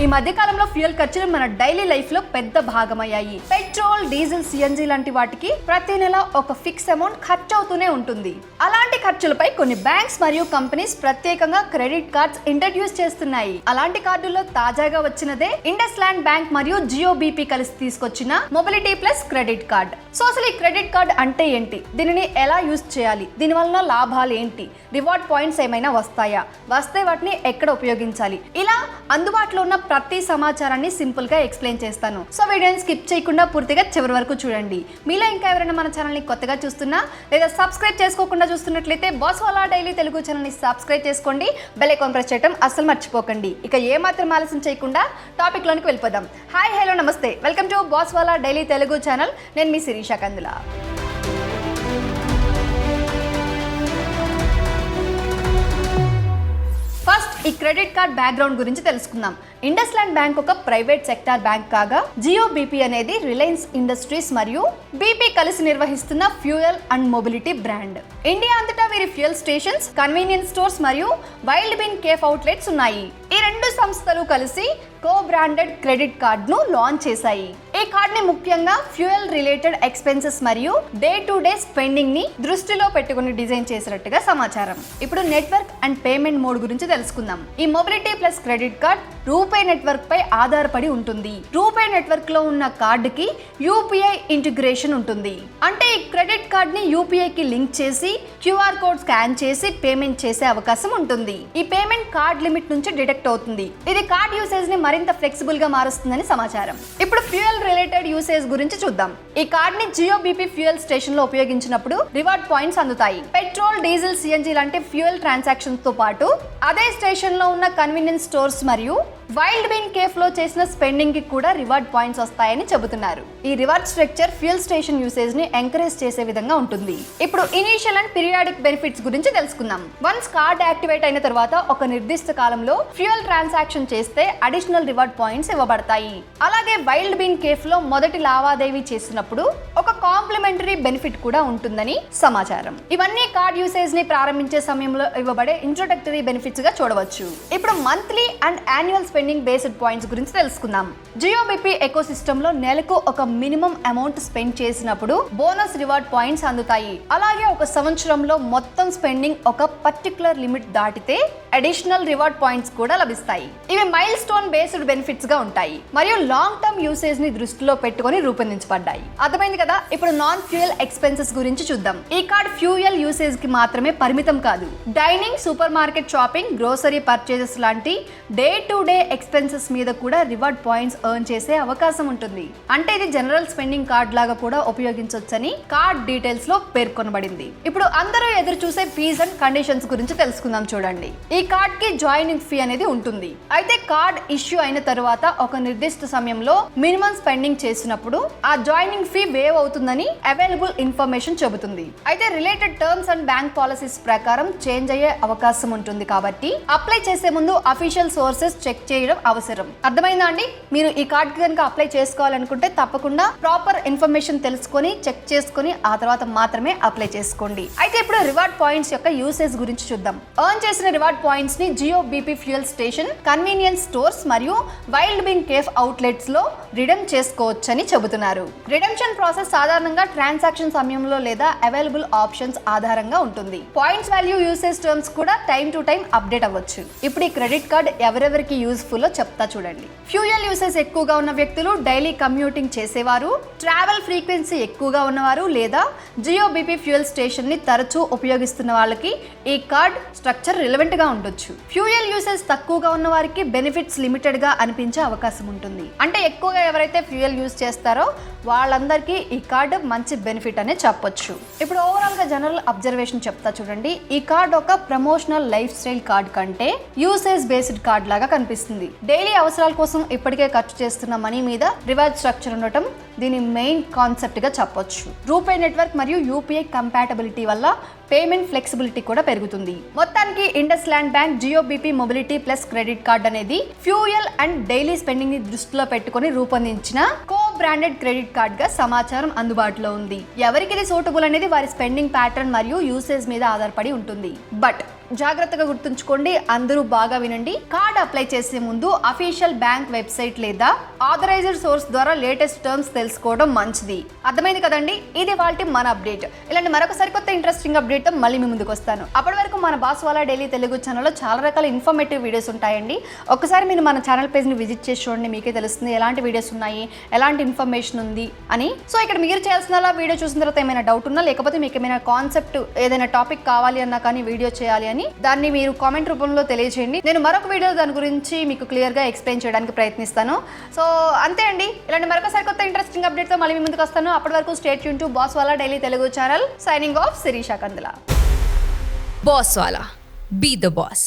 ఈ మధ్య కాలంలో ఫ్యూయల్ ఖర్చులు మన డైలీ లైఫ్ లో పెద్ద భాగమయ్యాయి. పెట్రోల్, డీజిల్, సిఎన్జి లాంటి వాటికి ప్రతి నెల ఒక ఫిక్స్ అమౌంట్ ఖర్చు అవుతూనే ఉంటుంది. అలాంటి ఖర్చులపై కొన్ని బ్యాంక్స్ మరియు కంపెనీస్ ప్రత్యేకంగా క్రెడిట్ కార్డ్స్ ఇంట్రడ్యూస్ చేస్తున్నాయి. అలాంటి కార్డుల్లో తాజాగా వచ్చినదే ఇండస్ ల్యాండ్ బ్యాంక్ మరియు జియో బీపీ కలిసి తీసుకొచ్చిన mobility plus credit card. So అసలు ఈ క్రెడిట్ కార్డ్ అంటే ఏంటి, దీనిని ఎలా యూజ్ చేయాలి, దీని వలన లాభాలు ఏంటి, రివార్డ్ పాయింట్స్ ఏమైనా వస్తాయా, వస్తే వాటిని ఎక్కడ ఉపయోగించాలి, ఇలా అందుబాటులో ఉన్న ప్రతి సమాచారాన్ని సింపుల్ గా ఎక్స్ప్లెయిన్ చేస్తాను. సో వీడియోని స్కిప్ చేయకుండా పూర్తిగా చివరి వరకు చూడండి. మీలో ఇంకా ఎవరైనా మన ఛానల్ ని కొత్తగా చూస్తున్నా లేదా సబ్స్క్రైబ్ చేసుకోకుండా చూస్తున్నట్లయితే బాస్వాలా డైలీ తెలుగు ఛానల్ ని సబ్స్క్రైబ్ చేసుకోండి, బెల్ ఐకాన్ ప్రెస్ చేయడం అస్సలు మర్చిపోకండి. ఇక ఏ మాత్రం ఆలస్యం చేయకుండా టాపిక్ లోనికి వెళ్ళిపోదాం. హాయ్, హలో, నమస్తే, welcome to Bosswala daily Telugu channel. నేను మీ శిరీష కందుల. ఫస్ట్ ఈ క్రెడిట్ కార్డ్ బ్యాక్గ్రౌండ్ గురించి తెలుసుకుందాం. ఇండస్ ల్యాండ్ బ్యాంక్ ఒక ప్రైవేట్ సెక్టార్ బ్యాంక్ కాగా జియో బీపీ అనేది రిలయన్స్ ఇండస్ట్రీస్ మరియు బీపీ కలిసి నిర్వహిస్తున్న fuel and mobility brand. India అంతటా వీరి ఫ్యూయల్ స్టేషన్స్, కన్వీనియన్స్ స్టోర్స్ మరియు వైల్డ్ బీన్ కేఫ్ అవుట్లెట్స్ ఉన్నాయి. ఈ రెండు సంస్థలు కలిసి కో బ్రాండెడ్ క్రెడిట్ కార్డ్ ను లాంచ్ చేశాయి. ఈ కార్డ్ ని ముఖ్యంగా ఫ్యూయల్ రిలేటెడ్ ఎక్స్పెన్సెస్ మరియు డే టు డే స్పెండింగ్ ని దృష్టిలో పెట్టుకుని డిజైన్ చేసినట్టుగా సమాచారం. ఇప్పుడు నెట్వర్క్ అండ్ పేమెంట్ మోడ్ గురించి తెలుసుకుందాం. ఈ mobility plus credit card RuPay network పై ఆధారపడి ఉంటుంది. రూపే నెట్వర్క్ లో ఉన్న కార్డు కి యూపీఐ ఇంటిగ్రేషన్ ఉంటుంది. అంటే ఈ క్రెడిట్ కార్డ్ ని యూపీఐ కి లింక్ చేసి క్యూఆర్ కోడ్ స్కాన్ చేసి పేమెంట్ చేసే అవకాశం ఉంటుంది. ఈ పేమెంట్ కార్డ్ లిమిట్ నుంచి డిడక్ట్ అవుతుంది. ఇది కార్డ్ యూసేజ్ ని మరింత ఫ్లెక్సిబుల్ గా మారుస్తుందని సమాచారం. ఇప్పుడు ఫ్యూయల్ రిలేటెడ్ యూసేజ్ గురించి చూద్దాం. ఈ కార్డ్ ని జియో బీపీ ఫ్యూయల్ స్టేషన్ లో ఉపయోగించినప్పుడు రివార్డ్ పాయింట్స్ అందుతాయి. పెట్రోల్, డీజిల్, సిఎన్జి లాంటి ఫ్యూయల్ ట్రాన్సాక్షన్స్ తో పాటు అదే స్టేషన్ లో ఉన్న కన్వీనియన్స్ స్టోర్స్ మరియు వైల్డ్ బీన్ కేఫ్ లో చేసిన స్పెండింగ్ కి కూడా రివార్డ్ పాయింట్స్ వస్తాయని చెబుతున్నారు. ఈ reward structure fuel station usage ని ఎంకరేజ్ చేసే విధంగా ఉంటుంది. ఇప్పుడు ఇనీషియల్ అండ్ పీరియాడిక్ బెనిఫిట్స్ గురించి తెలుసుకుందాం. వన్స్ కార్డ్ యాక్టివేట్ అయిన తర్వాత ఒక నిర్దిష్ట కాలంలో ఫ్యూయల్ ట్రాన్సాక్షన్ చేస్తే అడిషనల్ రివార్డ్ పాయింట్స్ ఇవ్వబడతాయి. అలాగే వైల్డ్ బీన్ కేఫ్ లో మొదటి లావాదేవీ చేసినప్పుడు ఒక కాంప్లిమెంటరీ బెనిఫిట్ కూడా ఉంటుందని సమాచారం. ఇవన్నీ కార్డ్ యూసేజ్ ని ప్రారంభించే సమయంలో ఇవ్వబడే ఇంట్రోడక్టరీ బెనిఫిట్స్ గా చూడవచ్చు. ఇప్పుడు monthly and annual spending based points గురించి తెలుసుకుందాం. జియో బీపీ ఎకో సిస్టమ్ లో నెలకు ఒక మినిమం అమౌంట్ స్పెండ్ చేసినప్పుడు బోనస్ రివార్డ్ పాయింట్స్ అందుతాయి. అలాగే ఒక సంవత్సరంలో మొత్తం స్పెండింగ్ ఒక పర్టికులర్ లిమిట్ దాటితే అడిషనల్ రివార్డ్ పాయింట్స్ కూడా లభిస్తాయి. ఇవి మైల్ స్టోన్ బేస్డ్ బెనిఫిట్స్ గా ఉంటాయి మరియు లాంగ్ టర్మ్ యూసేజ్ ని దృష్టిలో పెట్టుకొని రూపొందించబడ్డాయి. అర్థమైంది కదా? ఇప్పుడు నాన్ ఫ్యూయల్ ఎక్స్పెన్సెస్ గురించి చూద్దాం. ఈ కార్డ్ ఫ్యూయల్ యూసేజ్ కి మాత్రమే పరిమితం కాదు. Dining, super market shopping, grocery purchases లాంటి డే టు డే ఎక్స్పెన్సెస్ మీద కూడా రివార్డ్ పాయింట్స్ ఎర్న్ చేసే అవకాశం ఉంటుంది. అంటే ఇది జనరల్ స్పెండింగ్ కార్డ్ లాగా కూడా ఉపయోగించవచ్చని కార్డ్ డీటెయిల్స్ లో పేర్కొనబడింది. ఇప్పుడు అందరూ ఎదురు చూసే ఫీజ్ అండ్ కండిషన్స్ గురించి తెలుసుకుందాం. చూడండి, ఈ కార్డ్ కి జాయినింగ్ ఫీ అనేది ఉంటుంది. అయితే కార్డ్ ఇష్యూ అయిన తరువాత ఒక నిర్దిష్ట సమయంలో మినిమం స్పెండింగ్ చేసినప్పుడు ఆ జాయినింగ్ ఫీ వేవ్ అవుతుందని అవైలబుల్ ఇన్ఫర్మేషన్ చెబుతుంది. అయితే related terms and bank policies ప్రకారం చేంజ్ అయ్యే అవకాశం ఉంటుంది. కాబట్టి అప్లై చేసే ముందు అఫీషియల్ సోర్సెస్ చెక్ చేయడం అవసరం. అర్థమైందా అండి? మీరు ఈ కార్డ్ కి కనుక అప్లై చేసుకోవాలనుకుంటే తప్పకుండా ప్రాపర్ ఇన్ఫర్మేషన్ తెలుసుకొని చెక్ చేసుకొని ఆ తర్వాత మాత్రమే అప్లై చేసుకోండి. అయితే ఇప్పుడు రివార్డ్ పాయింట్స్ యొక్క యూసేజ్ గురించి చూద్దాం. ఎర్న్ చేసిన రివార్డ్ పాయింట్స్ ని Jio BP fuel station, convenience stores మరియు వైల్డ్ బీన్ కేఫ్ అవుట్లెట్స్ లో రిడెమ్ చేసుకోవచ్చని చెబుతున్నారు. రిడెంప్షన్ ప్రాసెస్ సాధారణంగా ట్రాన్సాక్షన్ సమయంలో లేదా అవైలబుల్ ఆప్షన్స్ ఆధారంగా ఉంటుంది. పాయింట్స్ వాల్యూ యూసేజ్ టర్మ్స్ కూడా టైం టు టైం అప్డేట్ అవ్వచ్చు. ఇప్పుడు ఈ క్రెడిట్ కార్డ్ ఎవరెవరికి యూజ్ఫుల్ చెప్తా చూడండి. ఫ్యూయల్ యూసేజ్ ఎక్కువగా ఉన్న వ్యక్తులు, డైలీ కమ్యూటింగ్ చేసేవారు, ట్రావెల్ ఫ్రీక్వెన్సీ ఎక్కువగా ఉన్నవారు లేదా జియో బీపీ ఫ్యూయల్ స్టేషన్ ని తరచూ ఉపయోగిస్తున్న వాళ్ళకి ఈ కార్డ్ స్ట్రక్చర్ రిలవెంట్ గా ఉండొచ్చు. ఫ్యూయల్ యూసేజ్ తక్కువగా ఉన్న వారికి బెనిఫిట్స్ లిమిటెడ్ గా అనిపించే అవకాశం ఉంటుంది. అంటే ఎక్కువగా ఎవరైతే ఫ్యూయల్ యూజ్ చేస్తారో వాళ్ళందరికీ ఈ కార్డ్ మంచి బెనిఫిట్ అనే చెప్పొచ్చు. ఇప్పుడు ఓవరాల్ గా జనరల్ అబ్జర్వేషన్ చెప్తా చూడండి. ఈ కార్డ్ ఒక ప్రమోషనల్ లైఫ్ స్టైల్ కార్డ్ కంటే యూసేజ్ బేస్డ్ కార్డ్ లాగా కనిపిస్తుంది. డైలీ అవసరాల కోసం ఇప్పటికే ఖర్చు చేస్తున్న మనీ మీద రివార్డ్ స్ట్రక్చర్ ఉండటం దీని మెయిన్ కాన్సెప్ట్ గా చెప్పొచ్చు. రూపే నెట్వర్క్ మరియు యూపీఐ కంపాటబిలిటీ వల్ల పేమెంట్ ఫ్లెక్సిబిలిటీ కూడా పెరుగుతుంది. మొత్తానికి IndusInd bank Jio BP mobility plus credit card అనేది ఫ్యూయల్ అండ్ డైలీ స్పెండింగ్ ని దృష్టిలో పెట్టుకుని రూపొందించిన కో బ్రాండెడ్ క్రెడిట్ కార్డ్ గా సమాచారం అందుబాటులో ఉంది. ఎవరికి ఇది సూటబుల్ అనేది వారి స్పెండింగ్ ప్యాటర్న్ మరియు యూసేజ్ మీద ఆధారపడి ఉంటుంది. బట్ జాగ్రత్తగా గుర్తుంచుకోండి, అందరూ బాగా వినండి. కార్డ్ అప్లై చేసే ముందు అఫీషియల్ బ్యాంక్ వెబ్సైట్ లేదా ఆథరైజ్డ్ సోర్స్ ద్వారా లేటెస్ట్ టర్మ్స్ తెలుసుకోవడం మంచిది. అర్థమైంది కదండి? ఇది వాటి మన అప్డేట్. ఇలాంటి మరొక సరికొత్త ఇంట్రెస్టింగ్ అప్డేట్ తో మళ్ళీ మీ ముందుకు వస్తాను. అప్పటి వరకు మన బాస్వాలా డైలీ తెలుగు ఛానల్లో చాలా రకాల ఇన్ఫర్మేటివ్ వీడియోస్ ఉంటాయండి. ఒక్కసారి మీరు మన ఛానల్ పేజ్ని విజిట్ చేసి చూడండి, మీకే తెలుస్తుంది ఎలాంటి వీడియోస్ ఉన్నాయి, ఎలాంటి ఇన్ఫర్మేషన్ ఉంది అని. సో ఇక్కడ మీరు చేయాల్సిన వీడియో చూసిన తర్వాత ఏమైనా డౌట్ ఉన్నా, లేకపోతే మీకు ఏమైనా కాన్సెప్ట్ ఏదైనా టాపిక్ కావాలి అన్నా కానీ వీడియో చేయాలి అని దాన్ని మీరు కామెంట్ రూపంలో తెలియజేయండి. నేను మరొక వీడియో దాని గురించి మీకు క్లియర్గా ఎక్స్ప్లెయిన్ చేయడానికి ప్రయత్నిస్తాను. సో అంతే అండి, ఇలాంటి మరొక సరికొత్త ఇంట్రెస్టింగ్ అప్డేట్తో మళ్ళీ మీ ముందుకు వస్తాను. అప్పటి వరకు stay tuned to Bosswala daily Telugu channel. Signing off, Sirisha Kandula. Bosswala. Be the boss.